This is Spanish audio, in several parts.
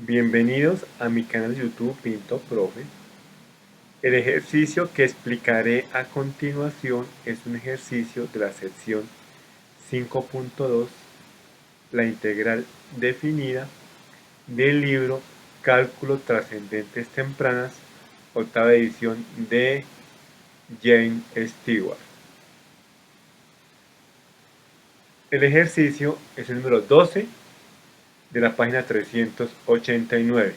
Bienvenidos a mi canal de YouTube Pinto Profe. El ejercicio que explicaré a continuación es un ejercicio de la sección 5.2, la integral definida del libro Cálculo Trascendentes Tempranas, octava edición de James Stewart. El ejercicio es el número 12 de la página 389.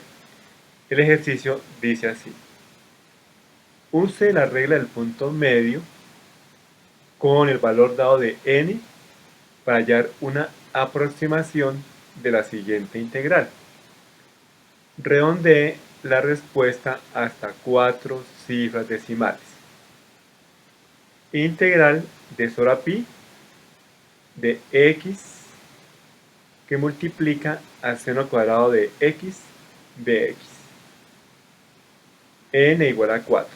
El ejercicio dice así: use la regla del punto medio con el valor dado de n para hallar una aproximación de la siguiente integral. Redondee la respuesta hasta 4 cifras decimales. Integral de sobre pi de x que multiplica al seno al cuadrado de x de x. N igual a 4.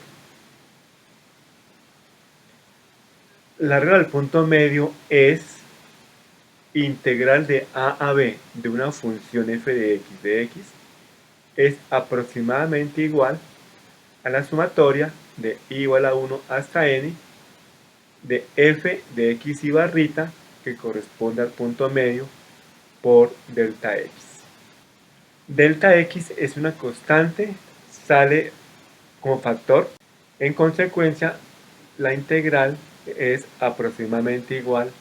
La regla del punto medio es integral de a a b de una función f de x es aproximadamente igual a la sumatoria de i igual a 1 hasta n de f de x y barrita, que corresponde al punto medio, por delta x. Delta x es una constante, sale como factor. En consecuencia, la integral es aproximadamente igual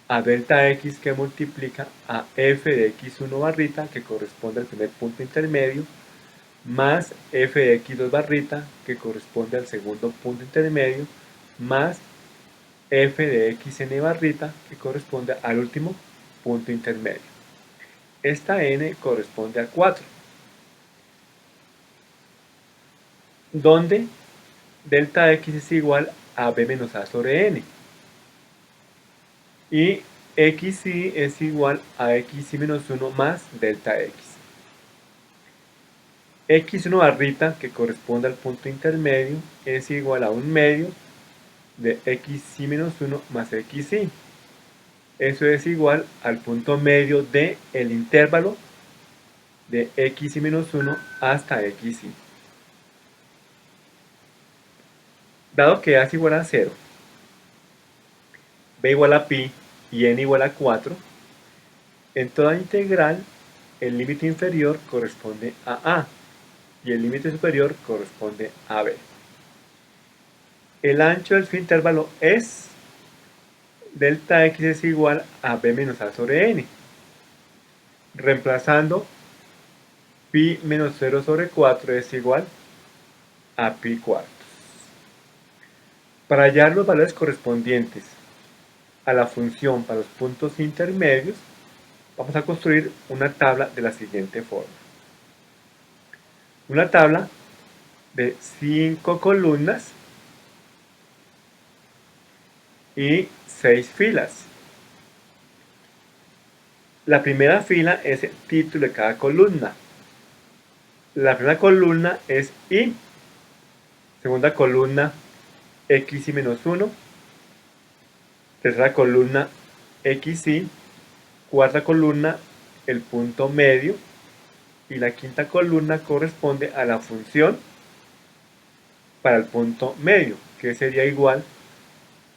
a delta x que multiplica a f de x1 barrita, que corresponde al primer punto intermedio, más f de x2 barrita, que corresponde al segundo punto intermedio, más f de xn barrita, que corresponde al último punto intermedio. Esta n corresponde a 4, donde delta x es igual a b menos a sobre n, y xy es igual a xy menos 1 más delta x. x1 barrita, que corresponde al punto intermedio, es igual a 1 medio de xy menos 1 más xy. Eso es igual al punto medio del intervalo de xy menos 1 hasta xy. Dado que a es igual a 0, b igual a pi y n igual a 4, en toda integral el límite inferior corresponde a a y el límite superior corresponde a b. El ancho del subintervalo es delta x es igual a b menos a sobre n. Reemplazando, pi menos 0 sobre 4 es igual a pi cuartos. Para hallar los valores correspondientes a la función para los puntos intermedios, vamos a construir una tabla de la siguiente forma. Una tabla de 5 columnas y 6 filas. La primera fila es el título de cada columna. La primera columna es i, segunda columna xy menos 1, tercera columna xy, cuarta columna el punto medio, y la quinta columna corresponde a la función para el punto medio, que sería igual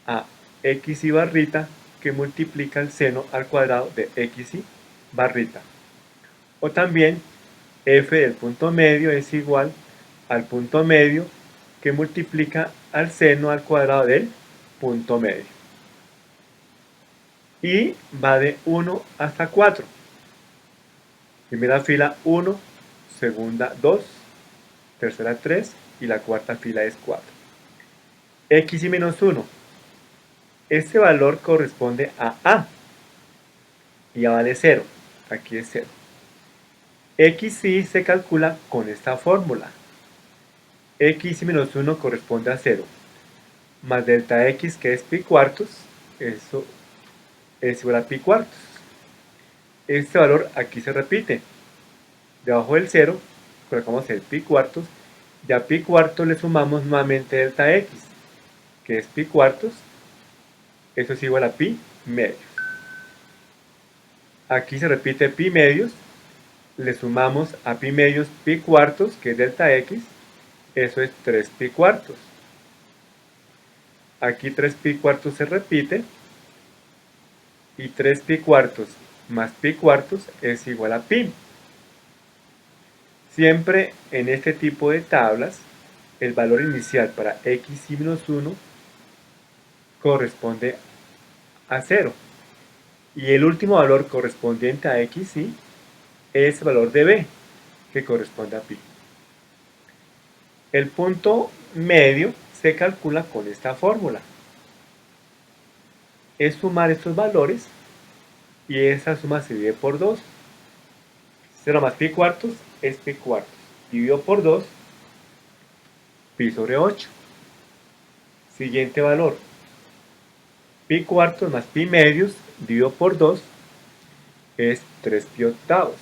a xy barrita, que multiplica el seno al cuadrado de xy barrita. O también f del punto medio es igual al punto medio, que multiplica al seno al cuadrado del punto medio. Y va de 1 hasta 4. Primera fila 1, segunda 2, tercera 3 y la cuarta fila es 4. Xy menos 1. Este valor corresponde a y ya vale 0. Aquí es 0. Xy se calcula con esta fórmula. Xy menos 1 corresponde a 0, más delta x, que es pi cuartos, eso es igual a pi cuartos. Este valor aquí se repite. Debajo del 0 colocamos el pi cuartos, y a pi cuartos le sumamos nuevamente delta x, que es pi cuartos, eso es igual a pi medios. Aquí se repite pi medios, le sumamos a pi medios pi cuartos, que es delta x, eso es 3 pi cuartos. Aquí 3 pi cuartos se repite, y 3 pi cuartos más pi cuartos es igual a pi. Siempre en este tipo de tablas, el valor inicial para x y menos 1 corresponde a 0. Y el último valor correspondiente a x y es el valor de b, que corresponde a pi. El punto medio se calcula con esta fórmula. Es sumar estos valores y esa suma se divide por 2. 0 más pi cuartos es pi cuartos. Dividido por 2, pi sobre 8. Siguiente valor. Pi cuartos más pi medios dividido por 2 es 3 pi octavos.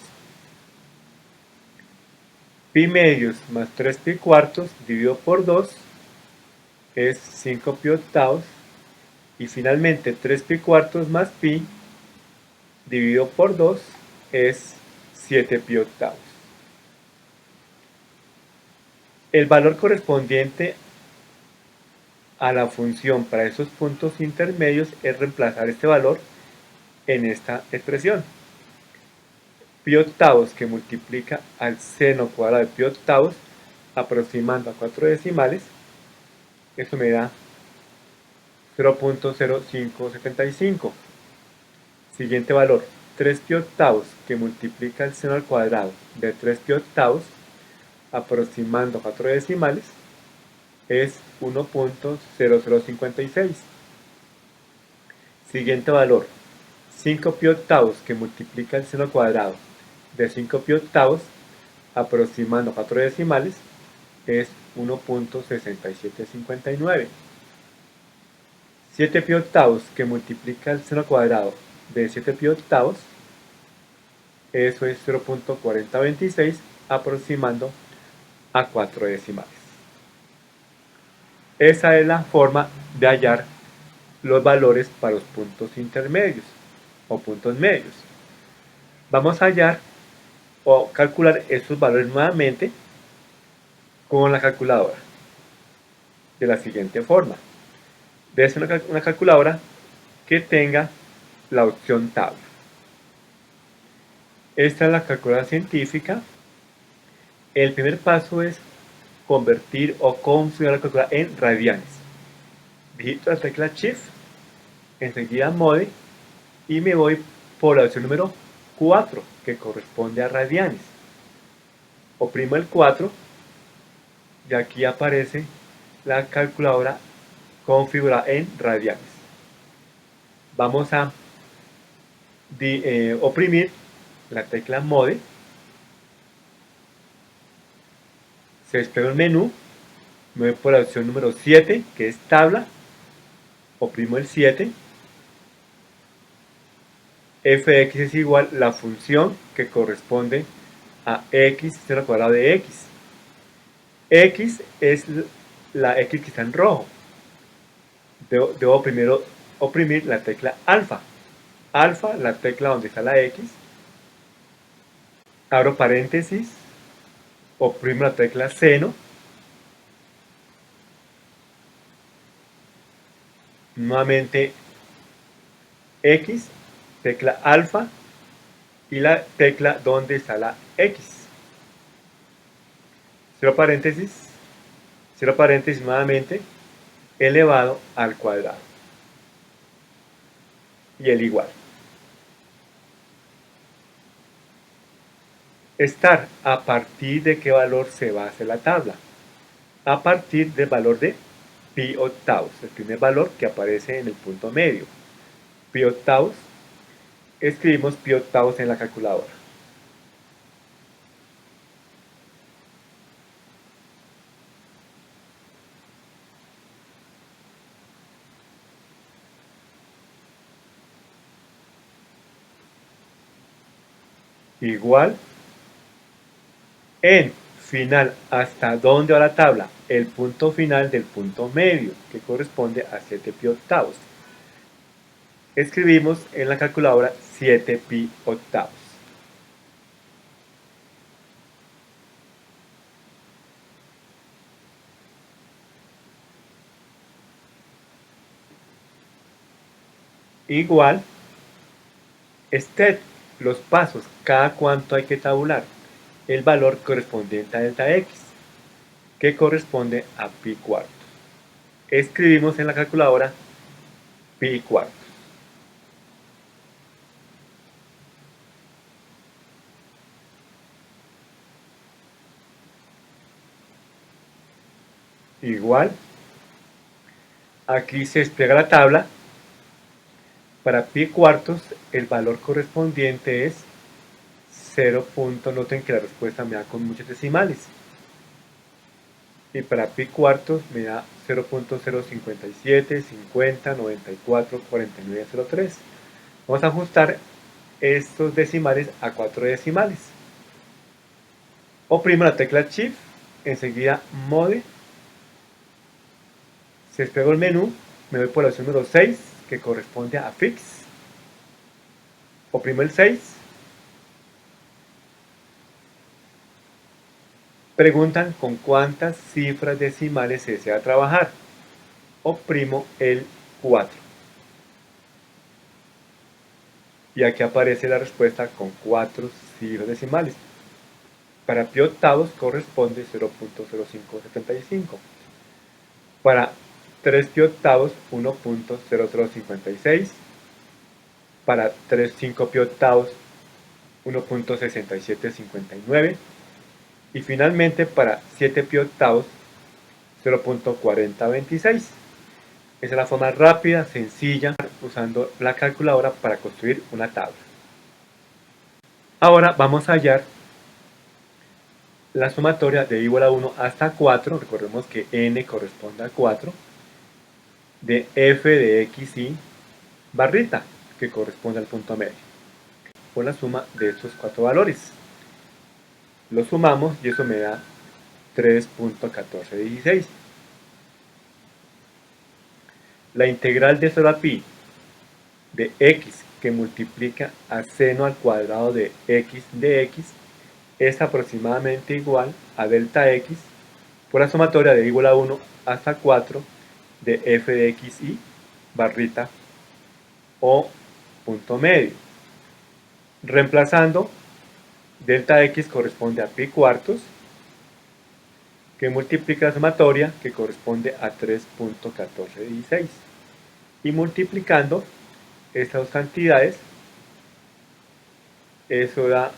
Pi medios más 3 pi cuartos dividido por 2 es 5 pi octavos. Y finalmente 3 pi cuartos más pi dividido por 2 es 7 pi octavos. El valor correspondiente a la función para esos puntos intermedios es reemplazar este valor en esta expresión. Pi octavos que multiplica al seno cuadrado de pi octavos aproximando a 4 decimales, eso me da 0.0575. Siguiente valor, 3 pi octavos que multiplica el seno al cuadrado de 3 pi octavos aproximando a 4 decimales es 1.0056. Siguiente valor, 5 pi octavos que multiplica el seno al cuadrado de 5 pi octavos aproximando a 4 decimales es 1.6759. 7 pi octavos que multiplica el seno al cuadrado de 7 pi octavos, eso es 0.4026 aproximando a 4 decimales. Esa es la forma de hallar los valores para los puntos intermedios o puntos medios. Vamos a hallar o calcular estos valores nuevamente con la calculadora de la siguiente forma. Debe ser una calculadora que tenga la opción tabla. Esta es la calculadora científica. El primer paso es convertir o configurar la calculadora en radianes. Digito la tecla Shift, enseguida Mode y me voy por la opción número 4, que corresponde a radianes. Oprimo el 4 y aquí aparece la calculadora configurada en radianes. Vamos a oprimir la tecla Mode. Se desplega el menú, me voy por la opción número 7, que es tabla. Oprimo el 7. Fx es igual la función que corresponde a x al cuadrado de x. X es la x que está en rojo. Debo primero oprimir la tecla alfa. Alfa, la tecla donde está la x. Abro paréntesis. Oprimo la tecla seno. Nuevamente x, tecla alfa y la tecla donde está la x. Cierro paréntesis nuevamente, elevado al cuadrado. Y el igual. Estar, ¿a partir de qué valor se va a hacer la tabla? A partir del valor de pi octavos, el primer valor que aparece en el punto medio. Pi octavos, escribimos pi octavos en la calculadora. Igual en final, ¿hasta dónde va la tabla? El punto final del punto medio, que corresponde a 7 pi octavos. Escribimos en la calculadora 7 pi octavos. igual step, los pasos, cada cuánto hay que tabular, el valor correspondiente a delta x, que corresponde a pi cuartos. Escribimos en la calculadora pi cuartos. Igual, aquí se despliega la tabla. Para pi cuartos, el valor correspondiente es 0. Noten que la respuesta me da con muchos decimales. Y para pi cuartos me da 0.057, 50, 94, 4903. Vamos a ajustar estos decimales a 4 decimales. Oprimo la tecla Shift, enseguida Mode. Si despego el menú, me voy por la opción número 6, que corresponde a Fix. Oprimo el 6. Preguntan con cuántas cifras decimales se desea trabajar. Oprimo el 4. Y aquí aparece la respuesta con 4 cifras decimales. Para pi octavos corresponde 0.0575. Para 3 pi octavos 1.0056. Para 3/5 pi octavos 1.6759. Y finalmente para 7 pi octavos 0.4026. Esa es la forma rápida, sencilla, usando la calculadora para construir una tabla. Ahora vamos a hallar la sumatoria de igual a 1 hasta 4, recordemos que n corresponde a 4, de f de x y barrita, que corresponde al punto medio, por la suma de estos 4 valores. Lo sumamos y eso me da 3.1416. La integral de 0 a pi de x que multiplica a seno al cuadrado de x es aproximadamente igual a delta x por la sumatoria de igual a 1 hasta 4 de f de x y barrita o punto medio. Reemplazando, delta x corresponde a pi cuartos, que multiplica la sumatoria, que corresponde a 3.1416. Y multiplicando estas dos cantidades, eso da,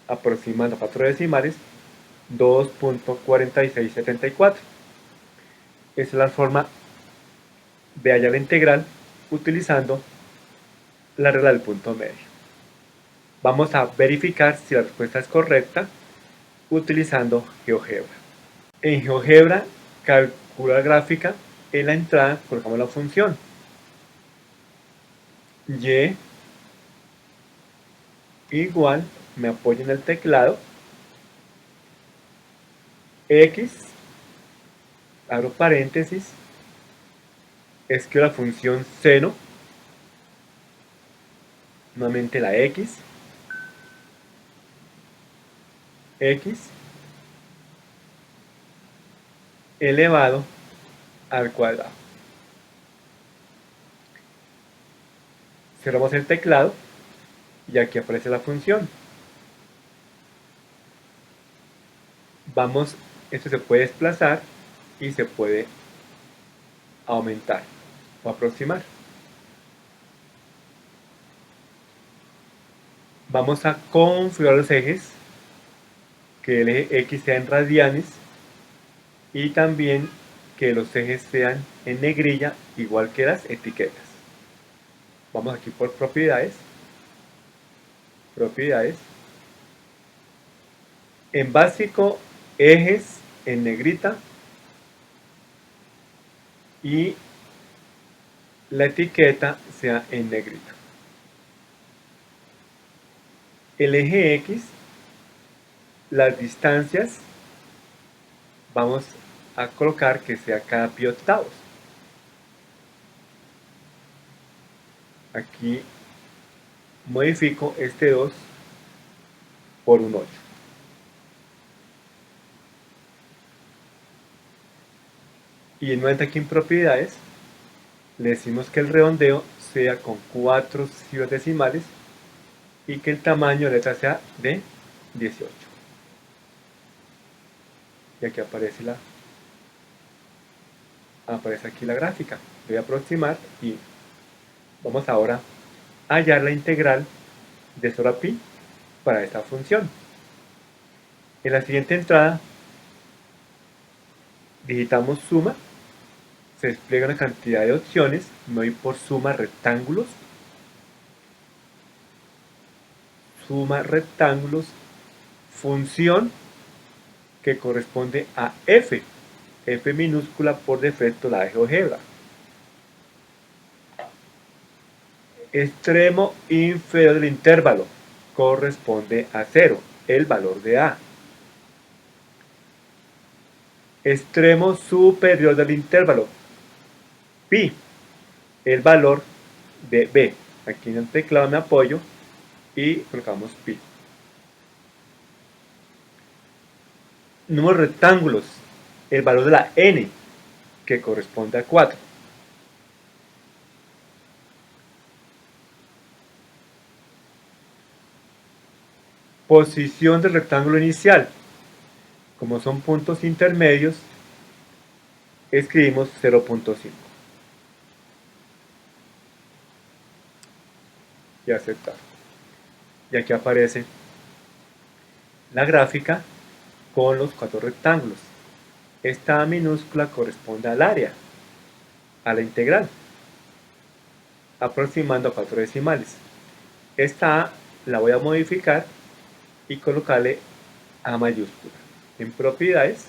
aproximando 4 decimales, 2.4674. Esa es la forma de hallar la integral utilizando la regla del punto medio. Vamos a verificar si la respuesta es correcta utilizando GeoGebra. En GeoGebra, calcular gráfica, en la entrada colocamos la función y igual, me apoyo en el teclado, x, abro paréntesis, escribo la función seno, nuevamente la x, elevado al cuadrado. Cerramos el teclado y aquí aparece la función. Esto se puede desplazar y se puede aumentar o aproximar. Vamos a configurar los ejes, que el eje X sea en radianes y también que los ejes sean en negrilla, igual que las etiquetas. Vamos aquí por propiedades. En básico, ejes en negrita y la etiqueta sea en negrita. El eje X, las distancias, vamos a colocar que sea cada pi octavos. Aquí modifico este 2 por un 8. Y nuevamente aquí en propiedades le decimos que el redondeo sea con 4 cifras decimales y que el tamaño de letra sea de 18. Y aquí aparece aquí la gráfica. Voy a aproximar y vamos ahora a hallar la integral de 0 a pi para esta función. En la siguiente entrada digitamos suma, se despliega una cantidad de opciones, me voy por suma rectángulos, función que corresponde a f minúscula por defecto la de GeoGebra. Extremo inferior del intervalo corresponde a 0, el valor de a. Extremo superior del intervalo, pi, el valor de b. Aquí en el teclado me apoyo y colocamos pi. Números rectángulos, el valor de la n, que corresponde a 4. Posición del rectángulo inicial. Como son puntos intermedios, escribimos 0.5. Y aceptar. Y aquí aparece la gráfica con los 4 rectángulos. Esta A minúscula corresponde al área, a la integral, aproximando a 4 decimales. Esta A la voy a modificar y colocarle A mayúscula. En propiedades,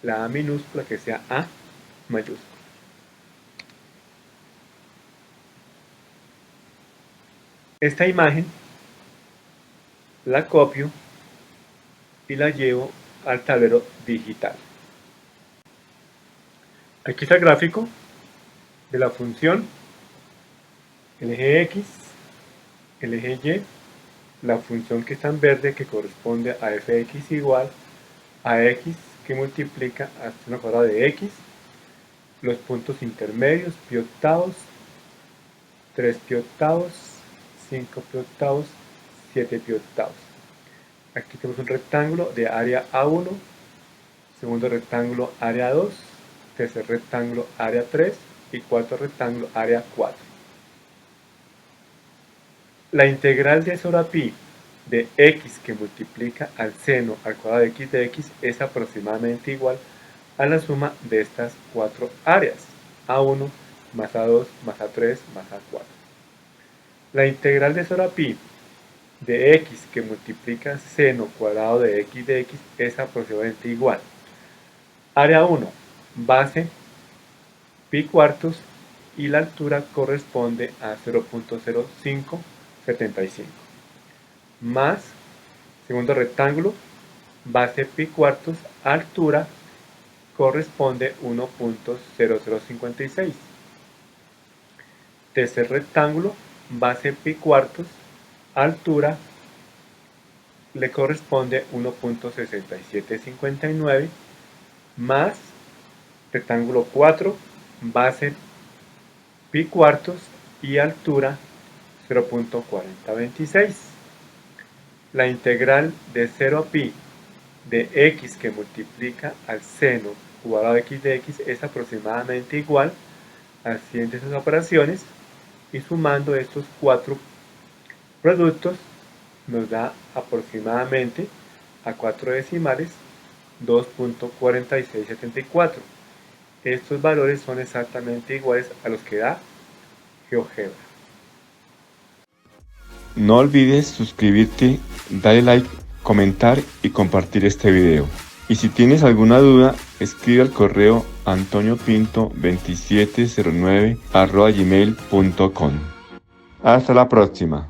la A minúscula que sea A mayúscula. Esta imagen la copio y la llevo al tablero digital. Aquí está el gráfico de la función, el eje X, el eje Y, la función que está en verde que corresponde a fx igual a x que multiplica a seno cuadrado de x, los puntos intermedios, pi octavos, 3 pi octavos, 5 pi octavos, 7 pi octavos. Aquí tenemos un rectángulo de área A1, segundo rectángulo área 2, tercer rectángulo área 3 y cuarto rectángulo área 4. La integral de 0 a pi de x que multiplica al seno al cuadrado de x es aproximadamente igual a la suma de estas 4 áreas, A1 más A2 más A3 más A4. La integral de 0 a pi de x que multiplica seno cuadrado de x es aproximadamente igual. Área 1, base pi cuartos y la altura corresponde a 0.0575 más segundo rectángulo, base pi cuartos, altura corresponde 1.0056. Tercer rectángulo, base pi cuartos, altura le corresponde 1.6759 más rectángulo 4, base pi cuartos y altura 0.4026. La integral de 0 a pi de x que multiplica al seno cuadrado de x es aproximadamente igual a las siguientes operaciones y sumando estos 4 productos nos da aproximadamente a 4 decimales 2.4674. Estos valores son exactamente iguales a los que da GeoGebra. No olvides suscribirte, darle like, comentar y compartir este video. Y si tienes alguna duda, escribe al correo antoniopinto2709@gmail.com. Hasta la próxima.